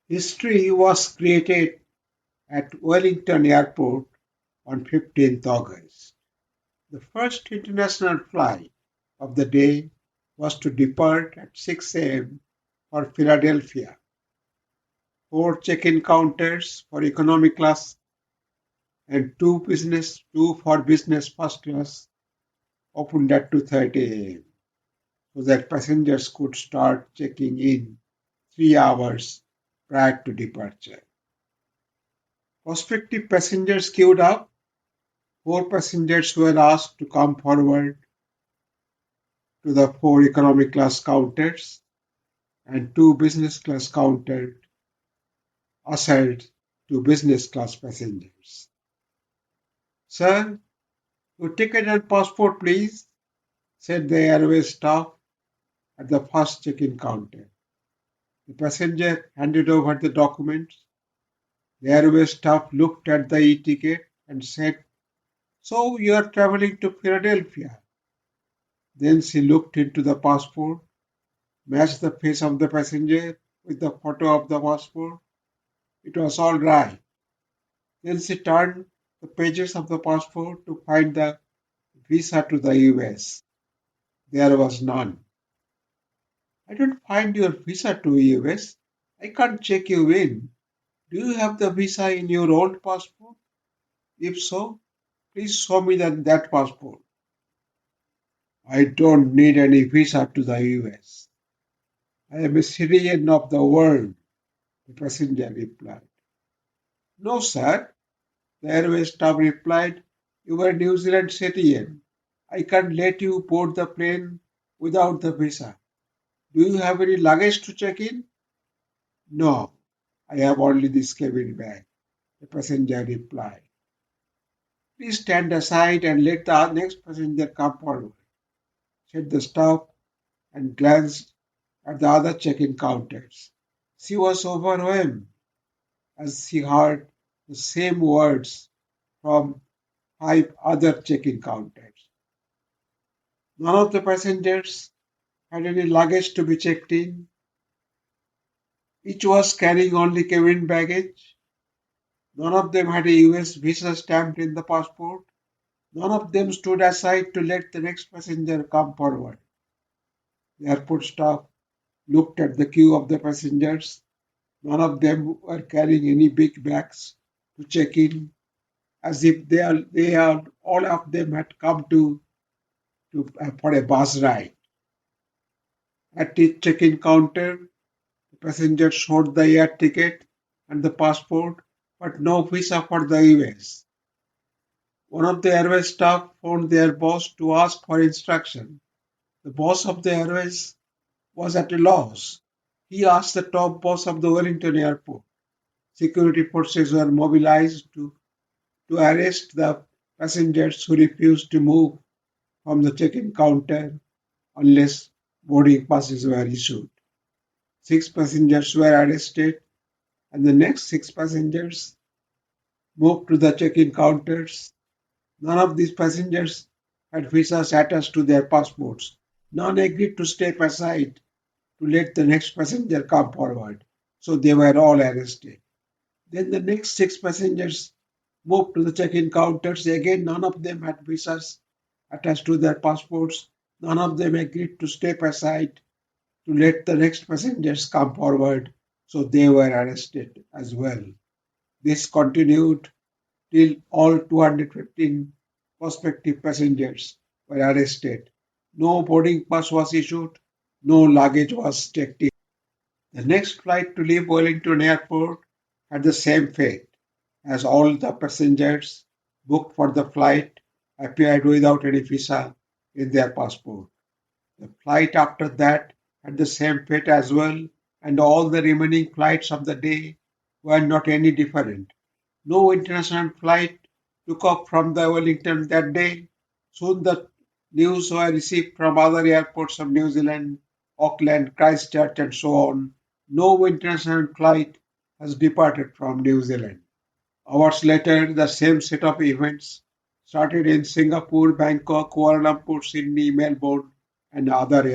History was created at Wellington Airport on 15th August. The first international flight of the day was to depart at 6 a.m. for Philadelphia. Four check-in counters for economy class and two for business first class opened at 2:30 a.m. so that passengers could start checking in 3 hours prior to departure. Prospective passengers queued up. Four passengers were asked to come forward to the four economy class counters, and two business class counters ushered to business class passengers. "Sir, your ticket and passport, please," said the airways staff at the first check-in counter. The passenger handed over the documents. The airways staff looked at the e-ticket and said, "So you are traveling to Philadelphia?" Then she looked into the passport, matched the face of the passenger with the photo of the passport. It was all right. Then she turned the pages of the passport to find the visa to the US. There was none. "I don't find your visa to US. I can't check you in. Do you have the visa in your old passport? If so, please show me that passport." "I don't need any visa to the US. I am a citizen of the world," the passenger replied. "No, sir," the airways staff replied. "You are a New Zealand citizen. I can't let you board the plane without the visa. Do you have any luggage to check in?" "No, I have only this cabin bag," the passenger replied. "Please stand aside and let the next passenger come forward," said the staff and glanced at the other check-in counters. She was overwhelmed as she heard the same words from 5 other check-in counters. None of the passengers had any luggage to be checked in. Each was carrying only cabin baggage. None of them had a US visa stamped in the passport. None of them stood aside to let the next passenger come forward. The airport staff looked at the queue of the passengers. None of them were carrying any big bags to check in, as if all of them had come for a bus ride. At each check-in counter, the passenger showed the air ticket and the passport, but no visa for the US. One of the airways staff phoned their boss to ask for instruction. The boss of the airways was at a loss. He asked the top boss of the Wellington airport. Security forces were mobilized to arrest the passengers who refused to move from the check-in counter unless boarding passes were issued. 6 passengers were arrested, and the next 6 passengers moved to the check-in counters. None of these passengers had visas attached to their passports. None agreed to step aside to let the next passenger come forward, so they were all arrested. Then the next 6 passengers moved to the check-in counters. Again, none of them had visas attached to their passports. None of them agreed to step aside to let the next passengers come forward, so they were arrested as well. This continued till all 215 prospective passengers were arrested. No boarding pass was issued, no luggage was checked in. The next flight to leave Wellington Airport had the same fate, as all the passengers booked for the flight appeared without any visa in their passport. The flight after that had the same fate as well, and all the remaining flights of the day were not any different. No international flight took off from the Wellington that day. Soon the news were received from other airports of New Zealand, Auckland, Christchurch, and so on. No international flight has departed from New Zealand. Hours later, the same set of events started in Singapore, Bangkok, Kuala Lumpur, Sydney, Melbourne, and other